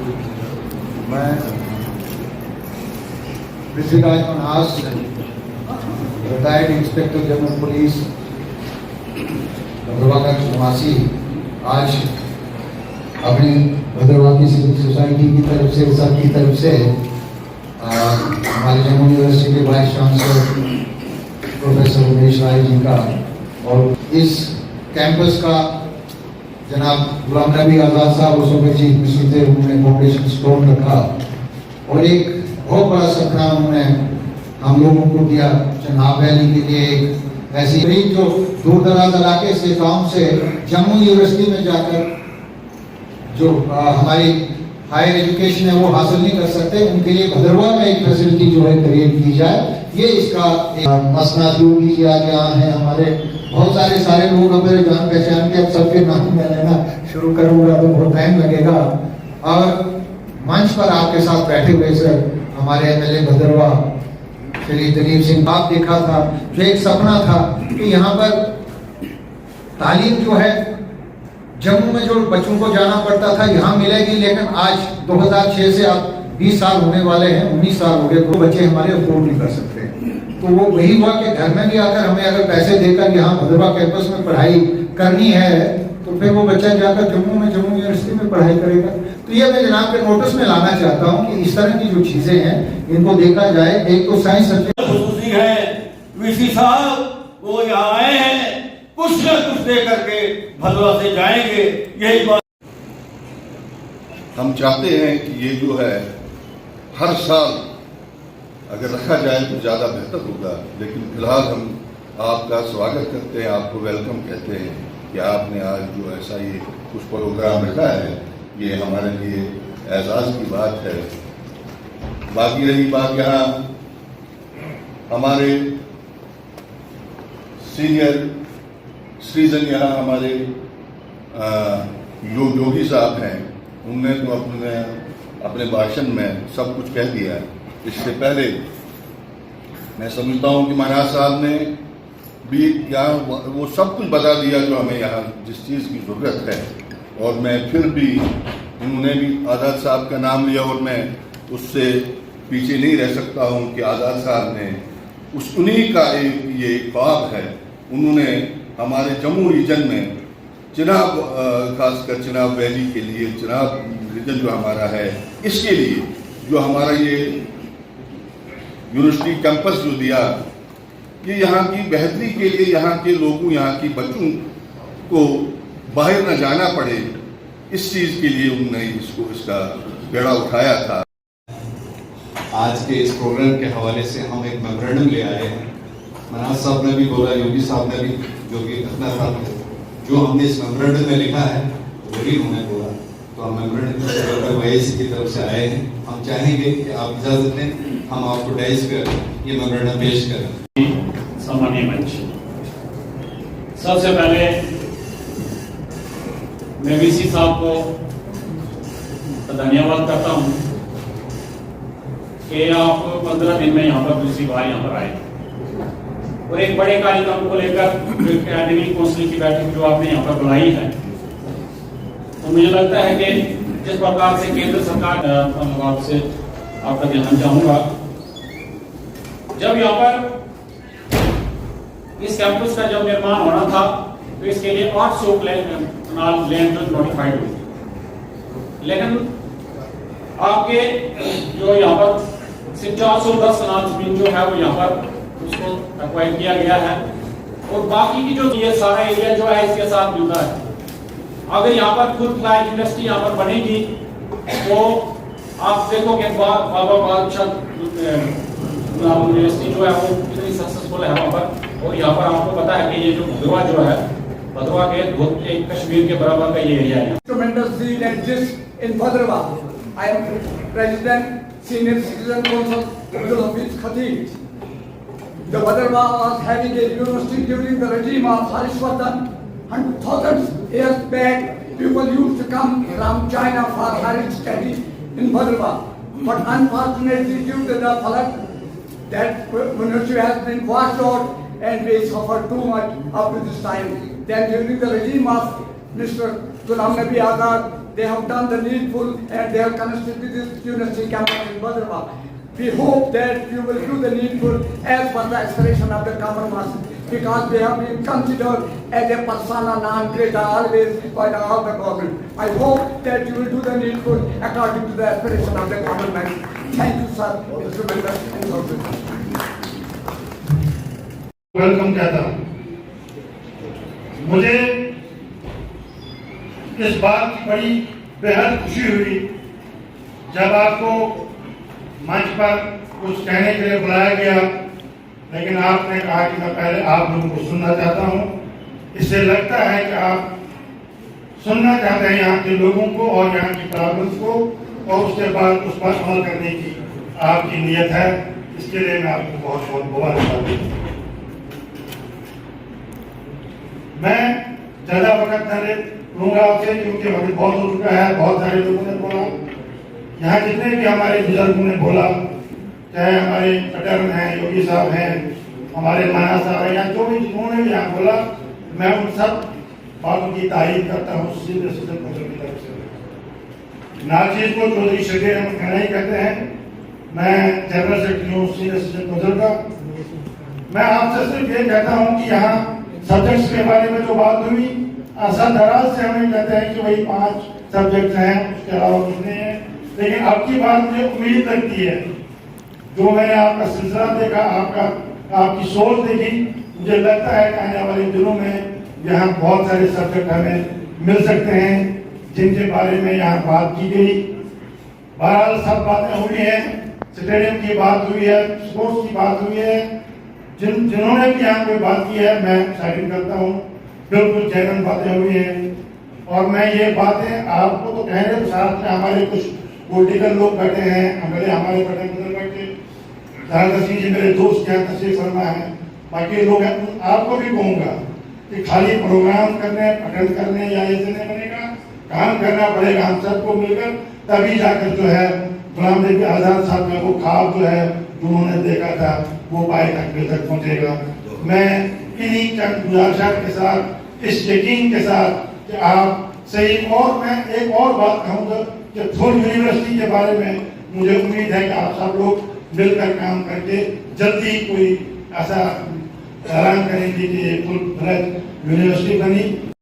मैं Prithviraj Manhas, retired inspector general police Bhaderwah का निवासी, आज अपनी भद्रवाह की सिविल सोसाइटी की तरफ से, सबकी तरफ से हमारे जम्मू यूनिवर्सिटी के vice chancellor professor Umesh Rai ji का और इस कैंपस का जनाब गुलाम नबी आज़ाद साहब उस वक्त चीफ मिनिस्टर थे, उन्होंने फाउंडेशन स्टोन रखा और एक बहुत बड़ा सपना उन्होंने हम लोगों को दिया चनाब वैली के लिए। एक ऐसी जो दूर दराज इलाके से, गांव से जम्मू यूनिवर्सिटी में जाकर जो हमारी हायर एजुकेशन है वो हासिल नहीं कर सकते, उनके लिए भद्रवाह में एक फैसिलिटी जो है क्रिएट की जाए। ये इसका मसनद योगी जी आज यहाँ है, हमारे बहुत सारे लोग हमारे जान पहचान के, अब सबके नाम में लेना शुरू करूंगा तो बहुत टाइम लगेगा। और मंच पर आपके साथ बैठे हुए सर हमारे एमएलए भद्रवाह श्री दिलीप सिंह, आप देखा था जो एक सपना था कि यहाँ पर तालीम जो है जम्मू में जो बच्चों को जाना पड़ता था यहाँ मिलेगी, लेकिन आज 2006 से अब 20 साल होने वाले हैं, 19 साल हो गए, तो बच्चे हमारे अफोर्ड नहीं कर सकते। तो वो वही हुआ कि घर में भी आकर हमें अगर पैसे देकर यहाँ भद्रवाह कैंपस में पढ़ाई करनी है तो फिर वो बच्चा जाकर जम्मू यूनिवर्सिटी में पढ़ाई करेगा। तो ये मैं जनाब के नोटिस में लाना चाहता हूँ कि इस तरह की जो चीजें हैं इनको देखा जाए। एक तो साइंस सब्जेक्ट है, वीसी साहब वो यहाँ आए हैं, कुछ न कुछ दे करके भद्रवाह से जाएंगे, यही बात हम चाहते हैं कि ये जो है हर साल अगर रखा जाए तो ज़्यादा बेहतर होगा। लेकिन फिलहाल हम आपका स्वागत करते हैं, आपको वेलकम कहते हैं कि आपने आज जो ऐसा ये कुछ प्रोग्राम रखा है, ये हमारे लिए एजाज़ की बात है। बाकी रही बात, यहाँ हमारे सीनियर सिटीजन यहाँ हमारे योगी साहब हैं, उनने तो अपने भाषण में सब कुछ कह दिया। इससे पहले मैं समझता हूँ कि मन्हास साहब ने भी यहाँ वो सब कुछ बता दिया जो हमें यहाँ जिस चीज़ की ज़रूरत है। और मैं फिर भी, उन्होंने भी आज़ाद साहब का नाम लिया और मैं उससे पीछे नहीं रह सकता हूँ कि आज़ाद साहब ने उन्हीं का एक ये ख्वाब है, उन्होंने हमारे जम्मू रीजन में चिनाब, खासकर चिनाब वैली के लिए, चिनाब रीजन जो हमारा है इसके लिए जो हमारा ये यूनिवर्सिटी कैंपस जो दिया, ये यहाँ की बेहतरी के लिए, यहाँ के लोगों, यहाँ की बच्चों को बाहर न जाना पड़े, इस चीज़ के लिए उन्होंने इसका बेड़ा उठाया था। आज के इस प्रोग्राम के हवाले से हम एक मेमोरेंडम ले आए हैं। मन्हास साहब ने भी बोला, योगी साहब ने भी, जो कि घटना था जो हमने इस मेमोरेंडम में लिखा है वही उन्होंने बोला। तो हम मेमोरेंडम वाईसी की तरफ से आए हैं। हम चाहेंगे कि आप इजाजत दें, हम आपको डाइस पर ये मेमोरेंडम पेश करें। सम्मानीय मंच, सबसे पहले मैं वीसी साहब को धन्यवाद करता हूं कि आप 15 दिन में यहाँ पर दूसरी बार यहाँ पर आए और एक बड़े कार्यक्रम को लेकर एकेडमिक काउंसिल की बैठक जो आपने यहाँ पर बुलाई है। तो मुझे लगता है कि जिस प्रकार से केंद्र सरकार, आपसे आपका ध्यान चाहूंगा, जब यहाँ पर इस कैंपस का जब निर्माण होना था तो इसके लिए 800 लैंड नोटिफाइड हुई, लेकिन आपके जो यहाँ पर सिर्फ 410 कनाल जमीन जो है वो यहाँ पर उसको एक्वायर किया गया है और बाकी की जो ये सारा एरिया जो है इसके साथ मिलता है। अगर यहाँ पर खुद क्लाइंट यूनिवर्सिटी यहाँ पर बनेगी तो आप देखो कि बाबा बादशाह यूनिवर्सिटी जो है वो कितनी सक्सेसफुल है वहाँ पर। और यहाँ पर आपको पता है कि ये जो भद्रवाह जो है, भद्रवाह के एक कश्मीर के बराबर का ये एरिया है। Tremendous need exists in Bhadrawah. I am President, Senior Citizen Council, Abdul Hafiz Khatib. The Bhadrawah was having a university during the regime of Harishvardhan, and thousands years back people used to come from China for higher study in Bhadrawah. But unfortunately due to the flood, that university has been washed out and we suffer too much up to this time. Then during the regime of Mr. Gulam Nabi Azad, they have done the needful and they have constituted this university campus in Bhadrava. We hope that you will do the needful as per the aspiration of the common mass, because they have been considered as a persona non grata always by all the government. I hope that you will do the needful according to the aspiration of the common man. Thank you, sir. Mr. Minister, and Sir. Welcome कहता हूँ। मुझे इस बात की बड़ी बेहद खुशी हुई जब आपको मंच पर कुछ कहने के लिए बुलाया गया, लेकिन आपने कहा कि मैं पहले आप लोगों को सुनना चाहता हूँ। इससे लगता है कि आप सुनना चाहते हैं यहाँ के लोगों को और यहाँ की प्रॉब्लम्स को, और उसके बाद उस पर अमल करने की आपकी नीयत है। इसके लिए मैं आपको बहुत बहुत मुबारकबाद देता हूँ। मैं ज्यादा वक्त नहीं लूंगा आपसे, क्योंकि अभी बहुत हो चुका है। बहुत सारे लोगों ने बोला, यहाँ जितने भी हमारे बुजुर्गों ने बोला, चाहे हमारे पटेल हैं, योगी साहब हैं, हमारे माना साहब हैं, या जो भी जिन्होंने भी यहाँ बोला, मैं उन सब बातों की तारीफ करता हूँ सीनियर सिटीजन काउंसिल की तरफ से। नाचीज को चौधरी शकीर अहमद खनाई कहते हैं। मैं जनरल सेक्रेटरी हूँ सीनियर सिटीजन काउंसिल का। मैं आपसे सिर्फ ये कहता हूँ कि यहाँ सब्जेक्ट्स के बारे में जो बात हुई, असर दराज से हमें कहते हैं कि वही 5 सब्जेक्ट हैं, उसके अलावा कुछ नहीं है। लेकिन आपकी बात मुझे उम्मीद लगती है, जो मैंने आपका सिलसिला देखा, आपकी सोच देखी, मुझे लगता है कि आने वाले दिनों में यहाँ बहुत सारे सब्जेक्ट हमें मिल सकते हैं जिनके बारे में यहाँ बात की गई। बहरहाल सब बातें हुई हैं, स्टेडियम की बात हुई है, स्पोर्ट्स की बात हुई है। जिन्होंने भी यहाँ पे बात की है, मैं साइड करता हूँ। बिल्कुल जैन बातें हुई हैं, और मैं ये बातें आपको तो कह रहे, साथ में हमारे कुछ पॉलिटिकल लोग बैठे हैं, हमारे पटेल बैठे, दादा सिंह जी मेरे दोस्त हैं, तशरीफ फरमा है, बाकी लोग हैं। आपको भी कहूँगा कि खाली प्रोग्राम करने, अटेंड करने या ऐसे नहीं बनेगा, काम करना पड़ेगा हम सबको मिलकर, तभी जाकर जो है गुलाम नबी आजाद साहब का वो ख्वाब जो है उन्होंने देखा था, वो पाए तक पहुंचेगा। मैं इन्हीं चंद गुजारिशात के साथ, इस यकीन के साथ कि आप सही, और मैं एक और बात कहूँगा कि फुल यूनिवर्सिटी के बारे में मुझे उम्मीद है कि आप सब लोग मिलकर काम करके जल्दी कोई ऐसा ऐलान करेंगे कि फुल यूनिवर्सिटी बनी।